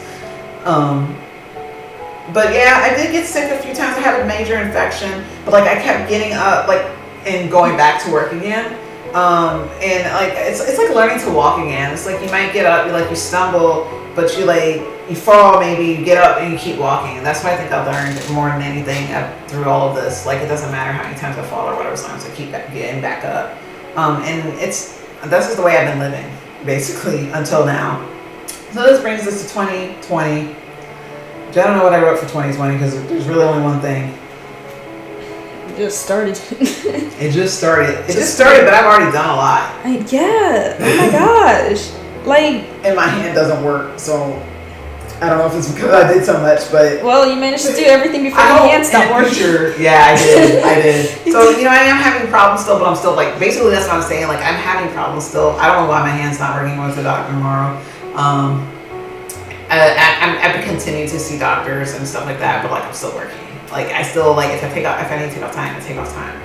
But yeah, I did get sick a few times. I had a major infection, but like I kept getting up and going back to work again. And like it's like learning to walk again. It's like you might get up, you stumble, but you fall, maybe you get up and you keep walking. And that's what I think I learned more than anything through all of this. Like it doesn't matter how many times I fall or whatever, as long as I keep getting back up. And this is the way I've been living basically until now. So this brings us to 2020. I don't know what I wrote for 2020 because there's really only one thing. It just started. It just started, but I've already done a lot. Yeah. Oh my gosh. And my hand doesn't work, so I don't know if it's because I did so much, but well, you managed to do everything before your hand stopped working. Yeah, I did. So I am having problems still, but I'm still basically that's what I'm saying. Like I'm having problems still. I don't know why my hand's not working. Going to the doctor tomorrow. I continue to see doctors and stuff like that, but I'm still working. I still if I need to take off time, I take off time.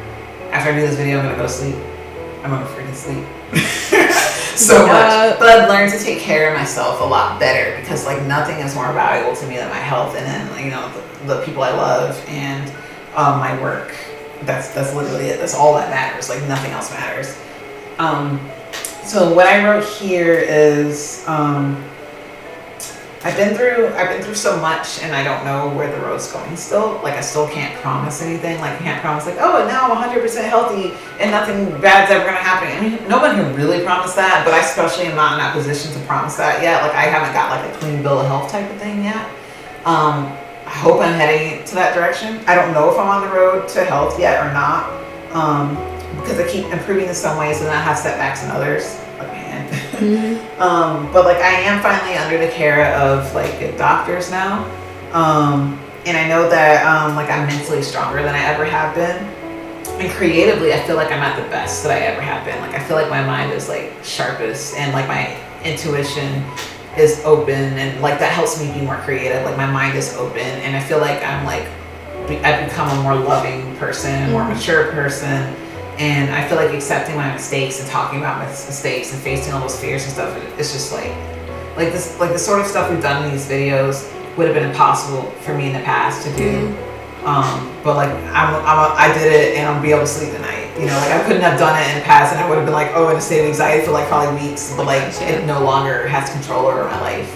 After I do this video, I'm gonna go to sleep. I'm gonna freaking sleep. so much. But I've learned to take care of myself a lot better because like nothing is more valuable to me than my health, and then you know the people I love and my work. That's literally it. That's all that matters. Like nothing else matters. So what I wrote here is I've been through so much, and I don't know where the road's going still. Like I still can't promise anything. Like I can't promise like, oh, now I'm 100% healthy and nothing bad's ever gonna happen. I mean, no one can really promise that, but I especially am not in that position to promise that yet. Like I haven't got like a clean bill of health type of thing yet. I hope I'm heading to that direction. I don't know if I'm on the road to health yet or not, because I keep improving in some ways and then I have setbacks in others. Like man. But like I am finally under the care of like good doctors now, and I know that like I'm mentally stronger than I ever have been, and creatively I feel like I'm at the best that I ever have been. Like I feel like my mind is like sharpest, and like my intuition is open, and like that helps me be more creative. Like my mind is open, and I feel like I've become a more loving person, a more mature person. And I feel like accepting my mistakes and talking about my mistakes and facing all those fears and stuff, it's just like the sort of stuff we've done in these videos would have been impossible for me in the past to do. But like I did it, and I'll be able to sleep tonight. You know, like I couldn't have done it in the past, and I would have been like, in a state of anxiety for like probably weeks. But like it no longer has control over my life.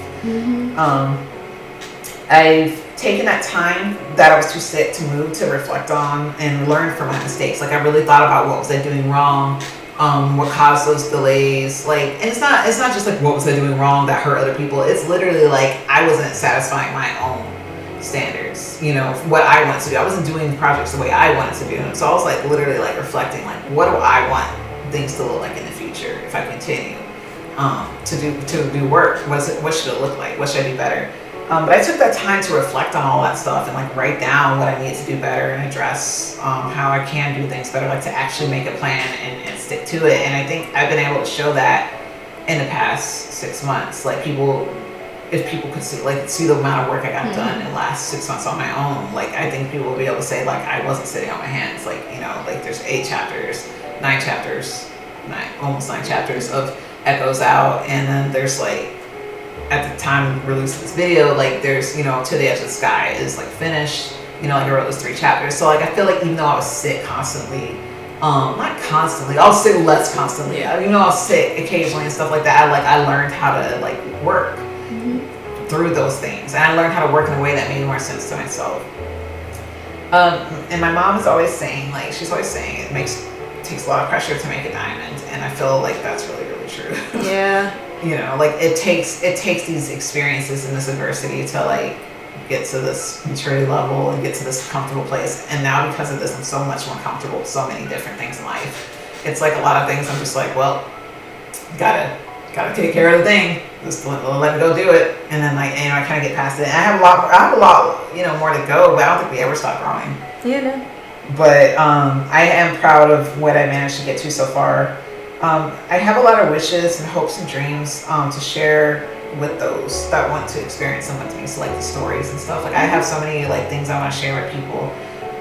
I've taken that time that I was too sick to move to reflect on and learn from my mistakes. Like I really thought about what was I doing wrong, what caused those delays. Like, and it's not just like what was I doing wrong that hurt other people. It's literally like I wasn't satisfying my own standards. You know, what I wanted to do. I wasn't doing projects the way I wanted to do them. So I was like literally like reflecting, like what do I want things to look like in the future if I continue to do work? What should it look like? What should I do better? But I took that time to reflect on all that stuff and like write down what I need to do better and address how I can do things better, like to actually make a plan and stick to it. And I think I've been able to show that in the past 6 months. Like if people could see the amount of work I got done in the last 6 months on my own, like I think people will be able to say like I wasn't sitting on my hands. Like, you know, like there's 9 chapters of Echoes Out, and then there's like at the time of release of this video, like there's, you know, To the Edge of the Sky is like finished, you know, like I wrote those 3 chapters. So like I feel like even though I was sick constantly, not constantly, I was sick less constantly, you know, I was sick occasionally and stuff like that. I learned how to like work through those things, and I learned how to work in a way that made more sense to myself. And my mom is always saying, like she's always saying it takes a lot of pressure to make a diamond, and I feel like that's really, really true. Yeah. You know, like it takes these experiences and this adversity to like get to this maturity level and get to this comfortable place. And now because of this, I'm so much more comfortable with so many different things in life. It's like a lot of things I'm just like, well, gotta take care of the thing. Just let me go do it. And then like, you know, I kind of get past it. And I have a lot, you know, more to go, but I don't think we ever stop growing. Yeah, no. But I am proud of what I managed to get to so far. I have a lot of wishes and hopes and dreams to share with those that want to experience some with me. So like the stories and stuff. Like I have so many like things I want to share with people,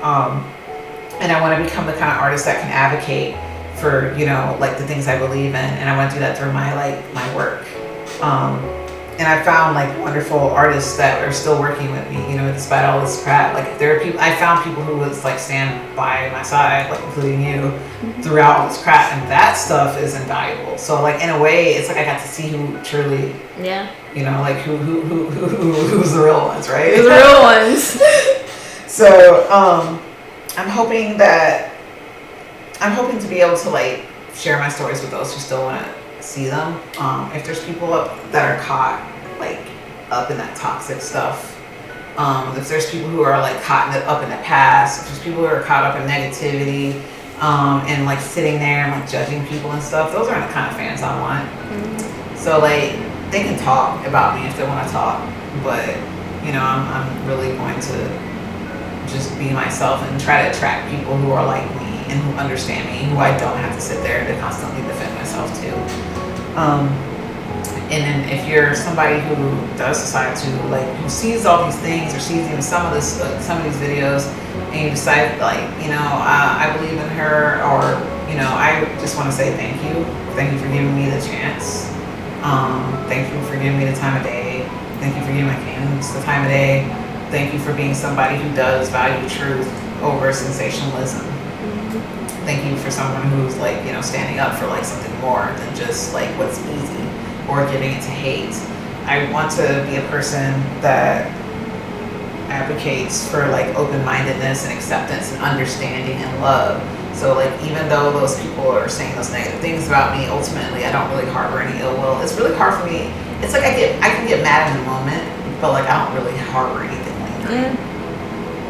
and I want to become the kind of artist that can advocate for, you know, like the things I believe in, and I want to do that through my work. And I found like wonderful artists that are still working with me, you know, despite all this crap. Like there are people, I found people who would like stand by my side, like including you, throughout all this crap, and that stuff is invaluable. So like in a way, it's like I got to see who truly, you know, like who's the real ones, right? The real ones. So I'm hoping to be able to like share my stories with those who still want to see them. If there's people that are caught like up in that toxic stuff, if there's people who are like caught up in the past, if there's people who are caught up in negativity, and like sitting there and like judging people and stuff, those aren't the kind of fans I want. So like they can talk about me if they want to talk, but you know, I'm really going to just be myself and try to attract people who are like me and who understand me, who I don't have to sit there to constantly defend myself to. And then if you're somebody who does decide to like, who sees all these things or sees even some of these videos, and you decide like, you know, I believe in her, or you know, I just want to say thank you Thank you for giving me the chance. Thank you for giving me the time of day. Thank you for giving my fans the time of day. Thank you for being somebody who does value truth over sensationalism. Thank you for someone who's like, you know, standing up for like something more than just like what's easy or giving it to hate. I want to be a person that advocates for like open-mindedness and acceptance and understanding and love. So like even though those people are saying those negative things about me, ultimately I don't really harbor any ill will. It's really hard for me. It's like I can get mad in the moment, but like I don't really harbor anything lingering.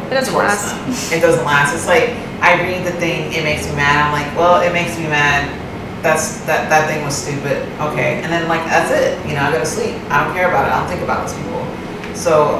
It doesn't towards last. them. It doesn't last. It's like I read the thing, it makes me mad. I'm like, well, it makes me mad. That thing was stupid. Okay, and then like that's it. You know, I go to sleep. I don't care about it. I don't think about those people. So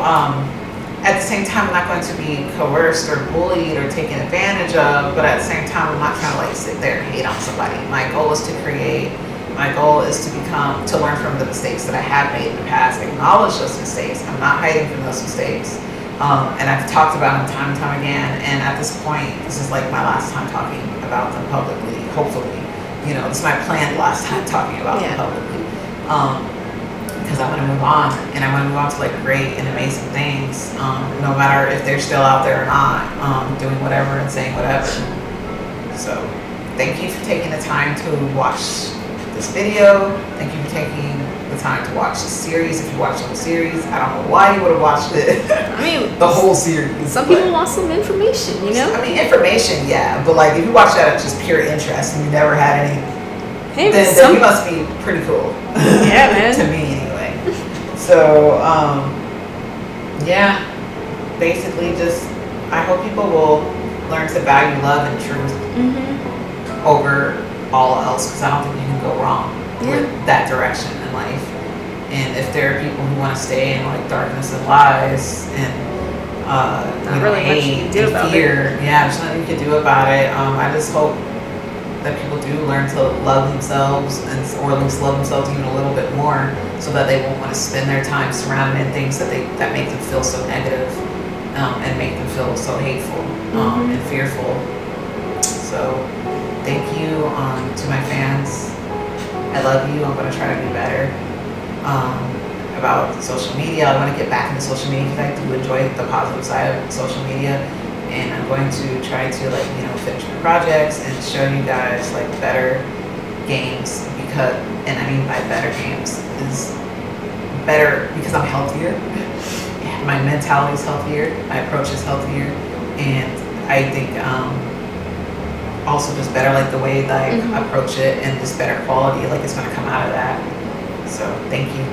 at the same time, I'm not going to be coerced or bullied or taken advantage of. But at the same time, I'm not trying to like sit there and hate on somebody. My goal is to create. My goal is to learn from the mistakes that I have made in the past, acknowledge those mistakes. I'm not hiding from those mistakes. And I've talked about them time and time again. And at this point, this is like my last time talking about them publicly, hopefully. You know, this is my planned last time talking about them publicly. Because I want to move on. And I want to move on to like great and amazing things. No matter if they're still out there or not, doing whatever and saying whatever. So thank you for taking the time to watch this video. Thank you for taking the time to watch the series. If you watched the whole series, I don't know why you would have watched it. I mean, the whole series. Some people want some information, you know? I mean, information, yeah. But like, if you watch that at just pure interest and you never had any, Hey, then you must be pretty cool. Yeah, man. To me, anyway. So, yeah. Basically, just I hope people will learn to value love and truth over all else, because I don't think you can go wrong with that direction in life. And if there are people who want to stay in like darkness and lies and hate and fear, there's nothing you can do about it. I just hope that people do learn to love themselves or at least love themselves even a little bit more, so that they won't want to spend their time surrounded in things that make them feel so negative, and make them feel so hateful and fearful. So thank you to my fans. I love you. I'm going to try to be better about social media. I want to get back into social media because I do enjoy the positive side of social media. And I'm going to try to finish my projects and show you guys like better games, and I mean by better games is better because I'm healthier. My mentality is healthier. My approach is healthier. And I think also just better like the way that I approach it, and just better quality, like it's going to come out of that. So thank you.